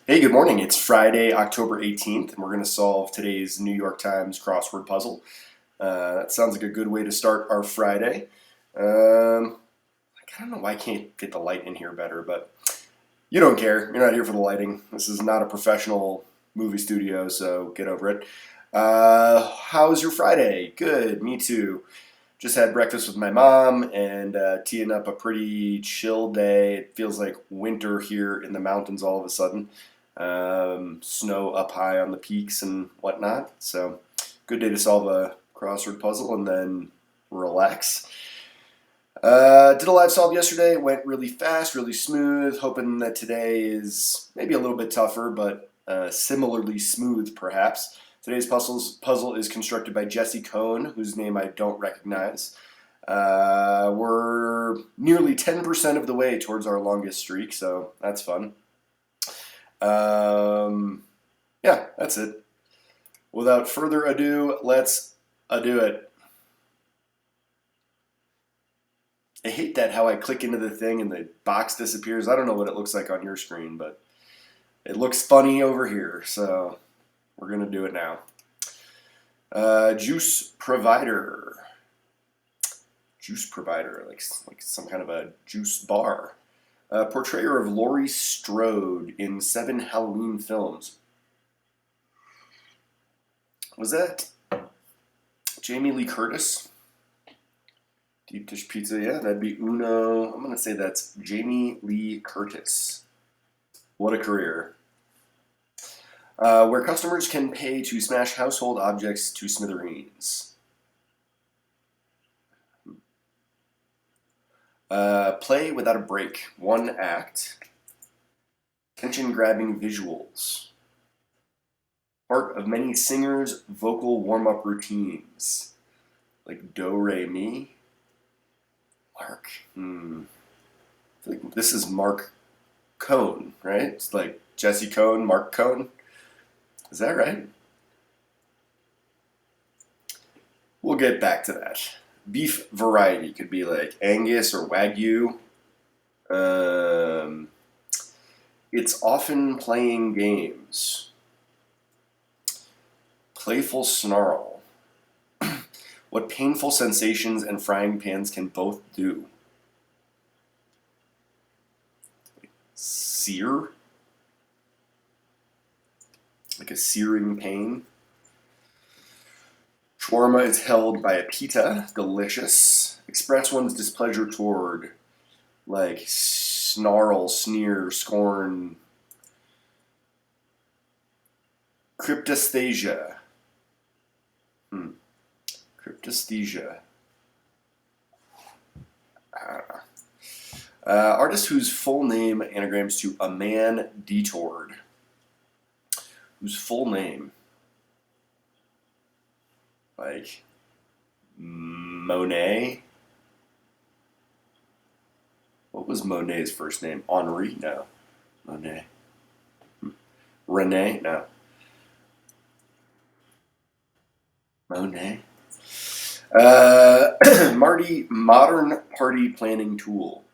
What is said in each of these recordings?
Hey, good morning. It's Friday, October 18th, and we're going to solve today's New York Times crossword puzzle. That sounds like a good way to start our Friday. I don't know why I can't get the light in here better, but you don't care. You're not here for the lighting. This is not a professional movie studio, so get over it. How's your Friday? Good, me too. Just had breakfast with my mom and teeing up a pretty chill day. It feels like winter here in the mountains all of a sudden. Snow up high on the peaks and whatnot. So, good day to solve a crossword puzzle and then relax. Did a live solve yesterday. It went really fast, really smooth. Hoping that today is maybe a little bit tougher, but similarly smooth, perhaps. Today's puzzle is constructed by Jesse Cohn, whose name I don't recognize. We're nearly 10% of the way towards our longest streak, so that's fun. Yeah, that's it. Without further ado, let's do it. I hate that how I click into the thing and the box disappears. I don't know what it looks like on your screen, but it looks funny over here, so we're going to do it now. Juice provider. Juice provider, like some kind of a juice bar. Portrayer of Laurie Strode in 7 Halloween films. Was that Jamie Lee Curtis? Deep dish pizza, yeah, that'd be Uno. I'm going to say that's Jamie Lee Curtis. What a career. Where customers can pay to smash household objects to smithereens. Play without a break. 1 act. Attention-grabbing visuals. Part of many singers' vocal warm-up routines. Like do, re, mi. Mark. I feel like this is Mark Cohn, right? It's like Jesse Cohn, Mark Cohn. Is that right? We'll get back to that. Beef variety could be like Angus or Wagyu. It's often playing games. Playful snarl. What painful sensations and frying pans can both do? Sear? Like a searing pain. Shawarma is held by a pita, delicious. Express one's displeasure toward, like snarl, sneer, scorn. Cryptesthesia. Cryptesthesia. Artist whose full name anagrams to a man detoured. Whose full name? Like Monet? What was Monet's first name? Henri? No. Monet. Rene? No. Monet? Marty, modern party planning tool.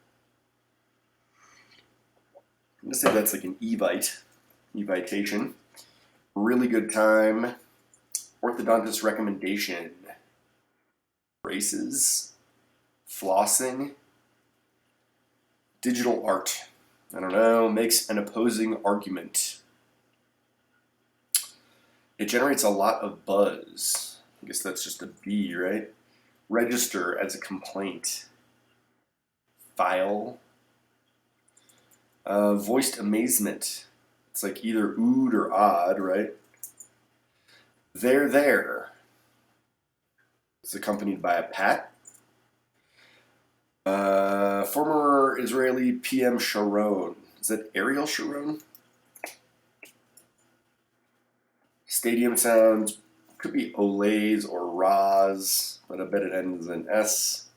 I'm going to say that's like an evite. Evitation. Really good time. Orthodontist recommendation. Braces. Flossing. Digital art. I don't know. Makes an opposing argument. It generates a lot of buzz. I guess that's just a B, right? Register as a complaint. File. Voiced amazement. It's like either ood or odd, right? There. It's accompanied by a pat. Former Israeli PM Sharon. Is that Ariel Sharon? Stadium sounds. Could be Olays or Raz, but I bet it ends in S.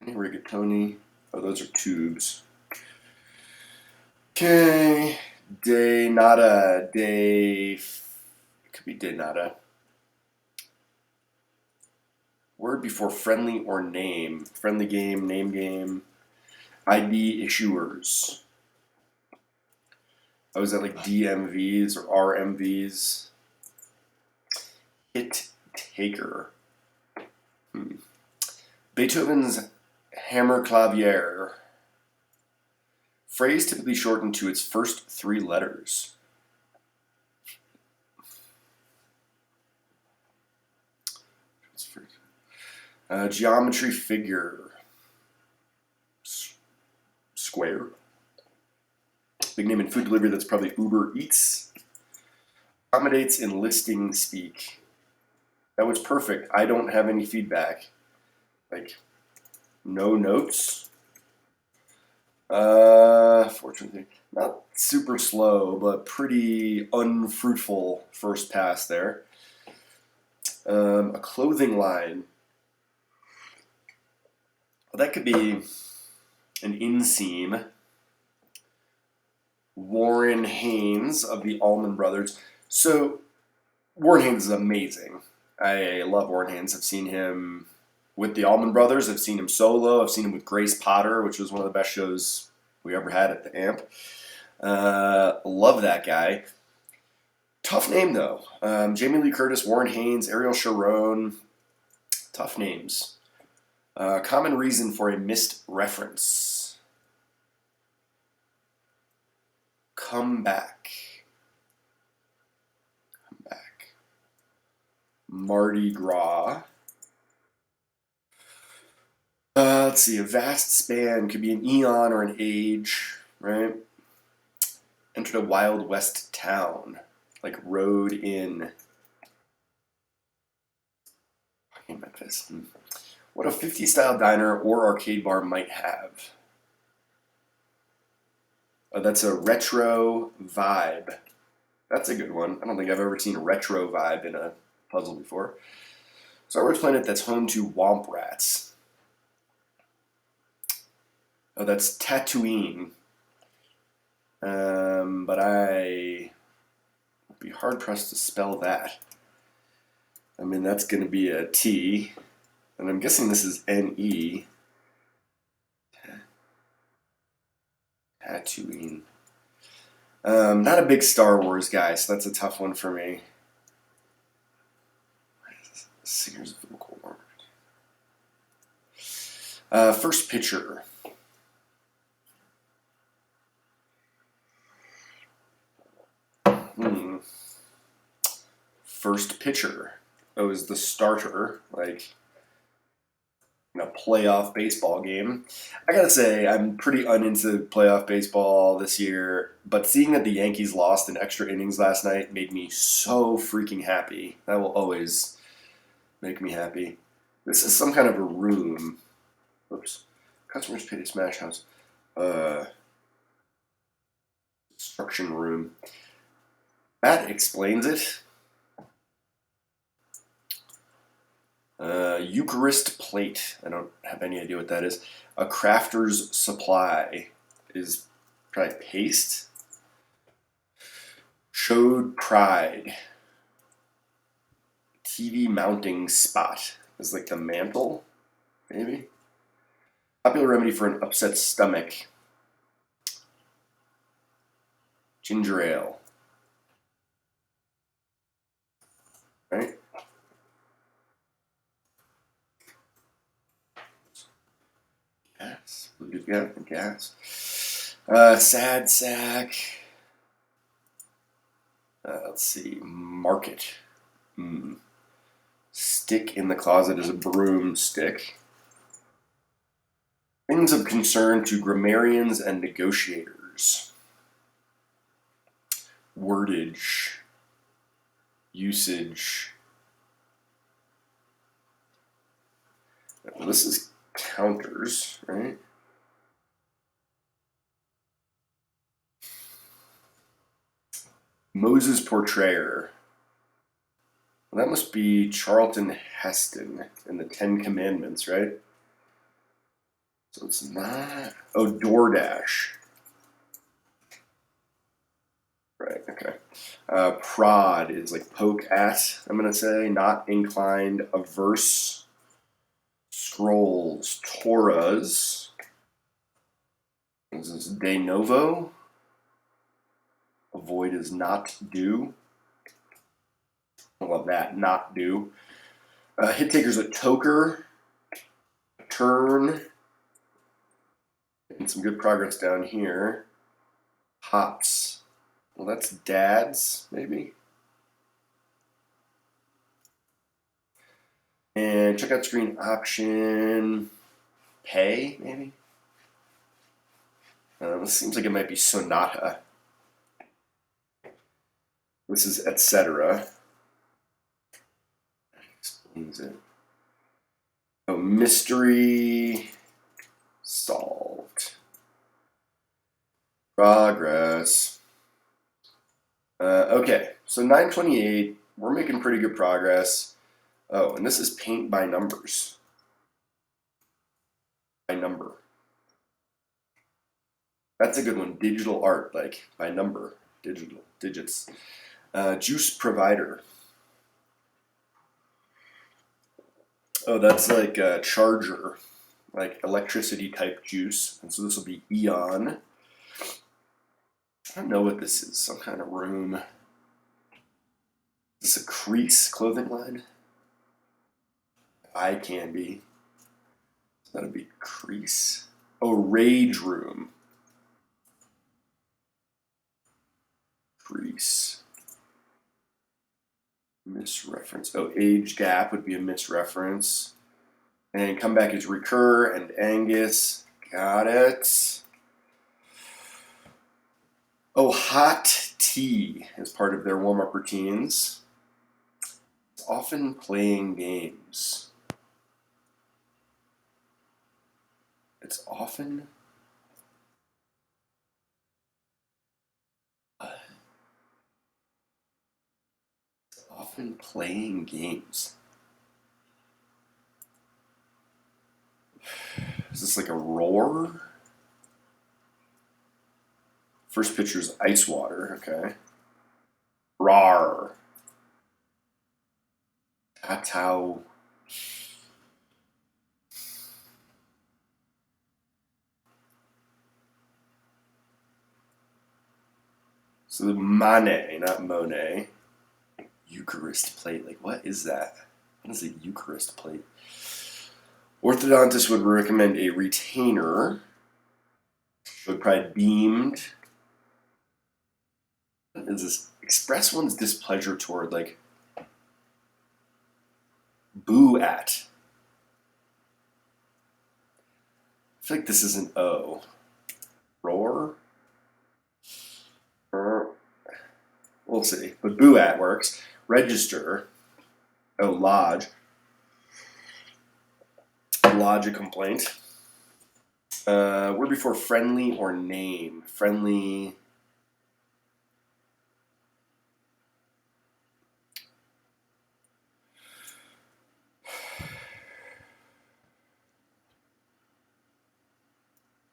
Any rigatoni? Oh, those are tubes. Okay. De nada. Could be de nada. Word before friendly or name. Friendly game, name game. ID issuers. Oh, is that like DMVs or RMVs? Hit taker. Beethoven's Hammerklavier. Phrase typically shortened to its first 3 letters. Geometry figure. Square. Big name in food delivery, that's probably Uber Eats. Accommodates in listing speak. That was perfect. I don't have any feedback. Like, no notes. Fortunately, not super slow, but pretty unfruitful first pass there. A clothing line. Well, that could be an inseam. Warren Haynes of the Allman Brothers. So, Warren Haynes is amazing. I love Warren Haynes. I've seen him with the Allman Brothers. I've seen him solo. I've seen him with Grace Potter, which was one of the best shows we ever had at the Amp. Love that guy. Tough name, though. Jamie Lee Curtis, Warren Haynes, Ariel Sharon. Tough names. Common reason for a missed reference. Come back. Come back. Mardi Gras. Let's see. A vast span could be an eon or an age, right? Entered a Wild West town, like rode in. Memphis. What a 50s style diner or arcade bar might have. That's a retro vibe. That's a good one. I don't think I've ever seen a retro vibe in a puzzle before. Star Wars planet that's home to Womp Rats. Oh, that's Tatooine. But I would be hard pressed to spell that. I mean, that's going to be a T, and I'm guessing this is N-E. Tatooine. Not a big Star Wars guy, so that's a tough one for me. Singer's vocal word. First pitcher. First pitcher. Oh, is the starter, like in a playoff baseball game. I gotta say, I'm pretty uninto playoff baseball this year, but seeing that the Yankees lost in extra innings last night made me so freaking happy. That will always make me happy. This is some kind of a room. Oops. Customers pay to smash house. Construction room. That explains it. Eucharist plate. I don't have any idea what that is. A crafter's supply is probably paste. Showed pride. TV mounting spot is like the mantle, maybe. Popular remedy for an upset stomach. Ginger ale. Right? Gas. We've got gas. Sad sack. Let's see. Market. Stick in the closet is a broomstick. Things of concern to grammarians and negotiators. Wordage. Usage. Well, this is counters, right? Moses Portrayer. Well, that must be Charlton Heston in the Ten Commandments, right? So it's not... Oh, DoorDash. Right, okay. Prod is like poke at, I'm going to say. Not inclined. Averse. Scrolls. Torahs. This is de novo. Avoid is not do. I love that, not do. Hit taker's a toker, turn, and some good progress down here. Hops. Well, that's dads, maybe. And checkout screen option, pay, maybe. This seems like it might be sonata. This is etc. Explains it. Oh, mystery solved. Progress. Okay, so 928, we're making pretty good progress. Oh, and this is paint by numbers. By number. That's a good one. Digital art, like by number. Digital, digits. Juice provider. Oh, that's like a charger, like electricity type juice. And so this will be Eon. I don't know what this is. Some kind of room. Is this a crease clothing line? Eye candy. That'll be crease. Oh, rage room. Crease. Misreference. Oh, age gap would be a misreference. And comeback is recur and Angus. Got it. Oh, hot tea is part of their warm-up routines. It's often playing games. It's often playing games. Is this like a roar? First picture's ice water, okay. Rar. Tatao. So the Manet, not Monet. Eucharist plate. Like, what is that? What is a Eucharist plate? Orthodontist would recommend a retainer. Would probably beamed. Is this express one's displeasure toward, like, boo at? I feel like this is an O. Roar? We'll see. But boo at works. Register. Oh, lodge. Lodge a complaint. Word before friendly or name. Friendly.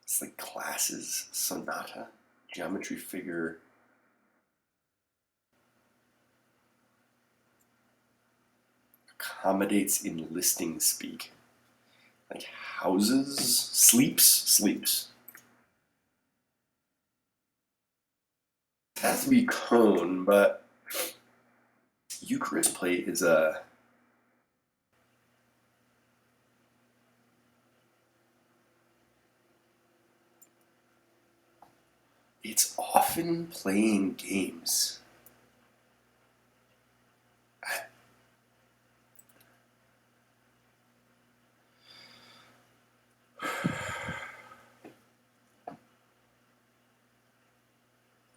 It's like classes. Sonata. Geometry figure. Accommodates in listing speak. Like houses. Sleeps. It has to be cone, but Eucharist plate is a. It's often playing games.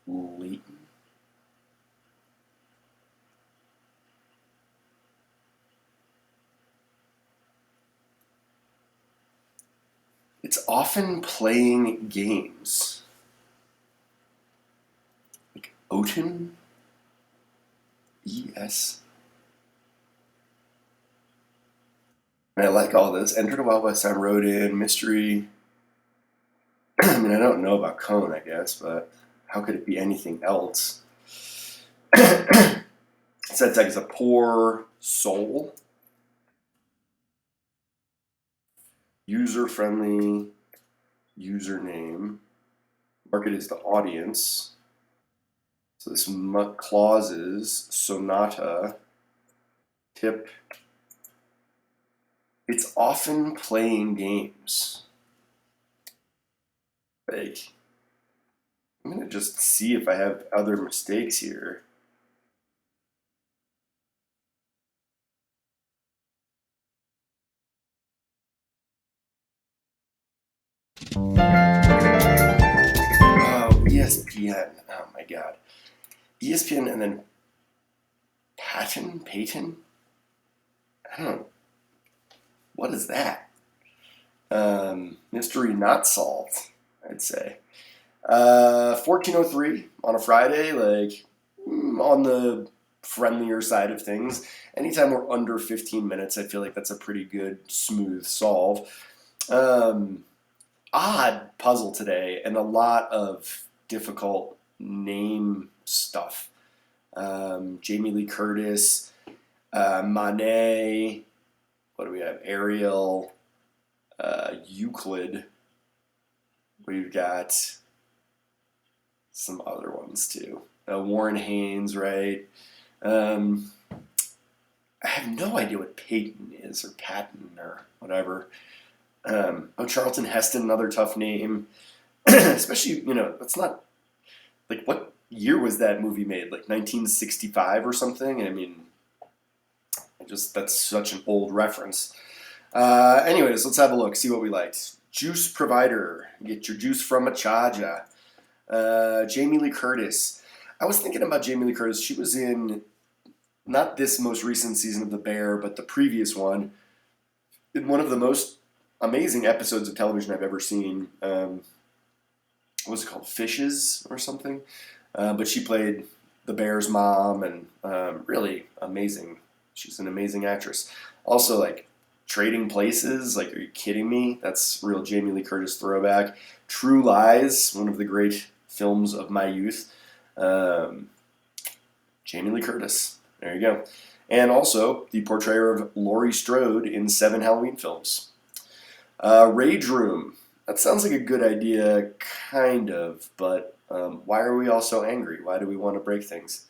Leighton. It's often playing games. Like Oten? E-S. And I like all this. Enter the Wild West Side Road in, mystery. I mean, I don't know about cone, I guess, but how could it be anything else? Sets as a poor soul. User-friendly username. Market is the audience. So this clauses, sonata, tip. It's often playing games. Like, I'm going to just see if I have other mistakes here. Oh, ESPN. Oh my God. ESPN and then Peyton? I don't know. What is that? Mystery not solved, I'd say. 14:03 on a Friday, like on the friendlier side of things. Anytime we're under 15 minutes, I feel like that's a pretty good, smooth solve. Um, Odd puzzle today, and a lot of difficult name stuff. Jamie Lee Curtis, Monet. What do we have? Ariel, Euclid. We've got some other ones too. Warren Haynes, right? Um, I have no idea what Peyton is or Patton or whatever. Charlton Heston, another tough name. Especially, that's not like what year was that movie made? Like 1965 or something? I mean, that's such an old reference. Anyways, let's have a look, see what we liked. Juice provider, get your juice from a charger. Jamie Lee Curtis. I was thinking about Jamie Lee Curtis. She was in not this most recent season of The Bear, but the previous one. In one of the most amazing episodes of television I've ever seen. What was it called? Fishes or something? But she played the Bear's mom, and really amazing. She's an amazing actress. Also, like, Trading Places, like, are you kidding me? That's real Jamie Lee Curtis throwback. True Lies, one of the great films of my youth. Jamie Lee Curtis. There you go. And also the portrayer of Laurie Strode in 7 Halloween films. Rage Room. That sounds like a good idea, kind of, but why are we all so angry? Why do we want to break things?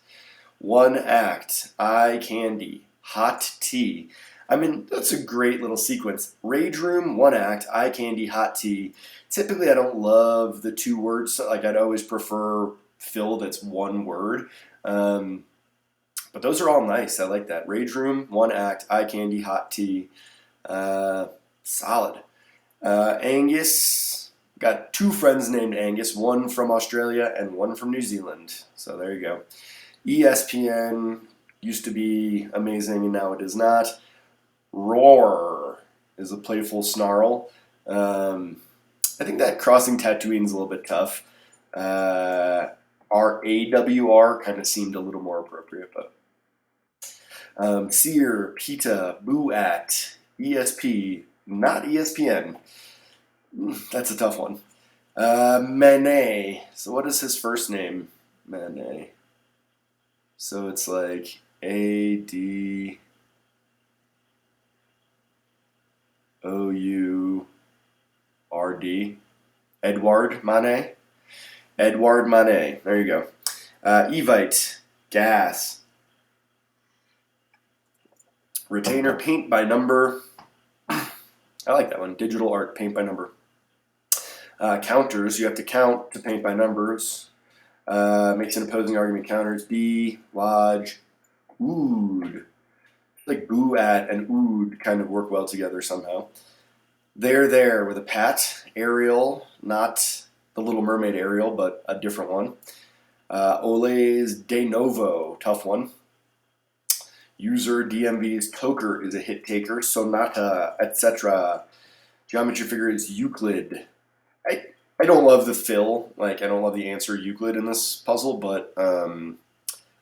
One act, eye candy, hot tea. I mean, that's a great little sequence. Rage Room, one act, eye candy, hot tea. Typically, I don't love the 2 words. Like, I'd always prefer fill that's 1 word. But those are all nice. I like that. Rage Room, one act, eye candy, hot tea. Solid. Angus, got 2 friends named Angus, one from Australia and one from New Zealand. So there you go. ESPN used to be amazing and now it is not. Roar is a playful snarl. I think that crossing Tatooine is a little bit tough. RAWR kind of seemed a little more appropriate, but Sear, Pita, Boo at, ESP, not ESPN. That's a tough one. Manet. So what is his first name? Manet. So it's like ADOURD. Edouard Manet. Edouard Manet. There you go. Evite. Gas. Retainer, paint by number. I like that one. Digital art, paint by number. Counters, you have to count to paint by numbers. Makes an opposing argument. Counters, be, lodge, ood. Like boo at and ood kind of work well together somehow. There with a pat. Ariel, not the Little Mermaid Ariel, but a different one. Ole's de novo, tough one. User DMV's Coker is a hit taker. Sonata, etc. Geometry figure is Euclid. I don't love the fill. Like, I don't love the answer Euclid in this puzzle, but I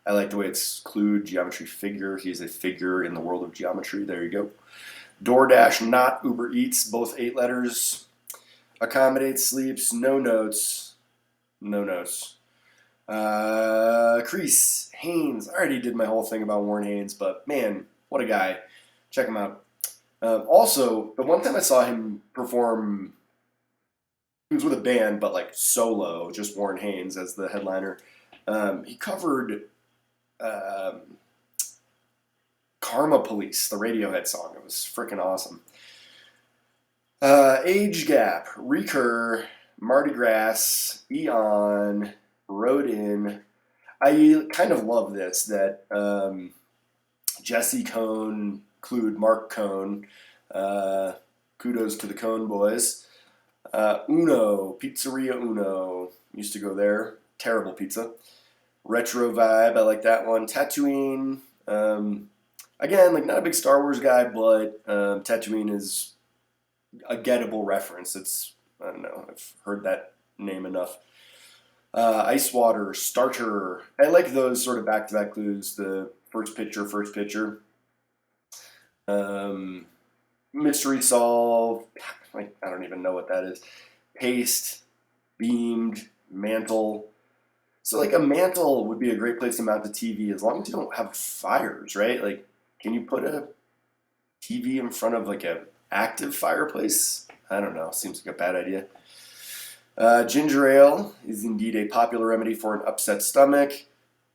like the way it's clued. Geometry figure. He's a figure in the world of geometry. There you go. DoorDash, not Uber Eats. Both 8 letters. Accommodate, sleeps. No notes. No notes. Crease, Haynes. I already did my whole thing about Warren Haynes, but man, what a guy. Check him out. Also, the one time I saw him perform, he was with a band, but like solo, just Warren Haynes as the headliner. He covered um, Karma Police, the Radiohead song. It was freaking awesome. Age Gap, Recur, Mardi Gras, Eon, Rodin. I kind of love this, that Jesse Cohn include Mark Cohn. Uh, Kudos to the Cohn boys. Uno, Pizzeria Uno. Used to go there. Terrible pizza. Retro vibe, I like that one. Tatooine. Again, like not a big Star Wars guy, but Tatooine is a gettable reference. It's, I don't know, I've heard that name enough. Ice Water, Starter. I like those sort of back-to-back clues. The first picture. Um, Mystery Solve. Like, I don't even know what that is. Paste, beamed, mantle. So like a mantle would be a great place to mount a TV as long as you don't have fires, right? Like, can you put a TV in front of like a active fireplace? I don't know. Seems like a bad idea. Ginger ale is indeed a popular remedy for an upset stomach.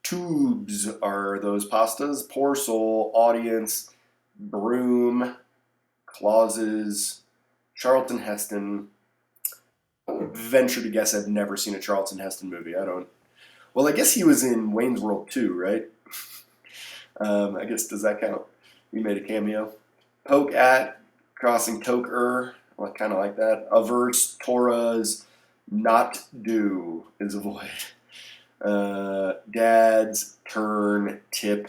Tubes are those pastas. Poor soul, audience, broom, clauses, Charlton Heston. I would venture to guess I've never seen a Charlton Heston movie. I don't. Well, I guess he was in Wayne's World too, right? I guess, does that count? He made a cameo. Poke at, crossing toker, kind of like that. Averse, Torahs, not do is avoid. Dad's, turn, tip,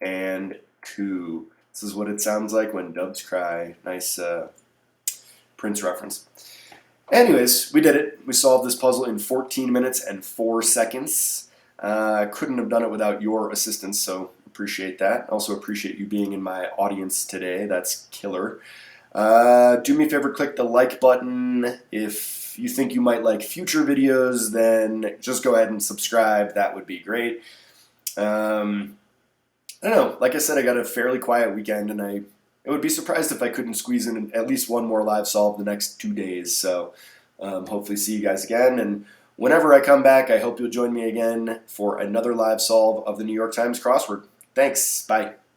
and coup. This is what it sounds like when doves cry. Nice Prince reference. Anyways, we did it. We solved this puzzle in 14 minutes and 4 seconds. Couldn't have done it without your assistance, so appreciate that. Also appreciate you being in my audience today. That's killer. Do me a favor, click the like button. If you think you might like future videos, then just go ahead and subscribe. That would be great. I don't know. Like I said, I got a fairly quiet weekend, and I would be surprised if I couldn't squeeze in at least one more live solve the next 2 days. So hopefully see you guys again. And whenever I come back, I hope you'll join me again for another live solve of the New York Times crossword. Thanks. Bye.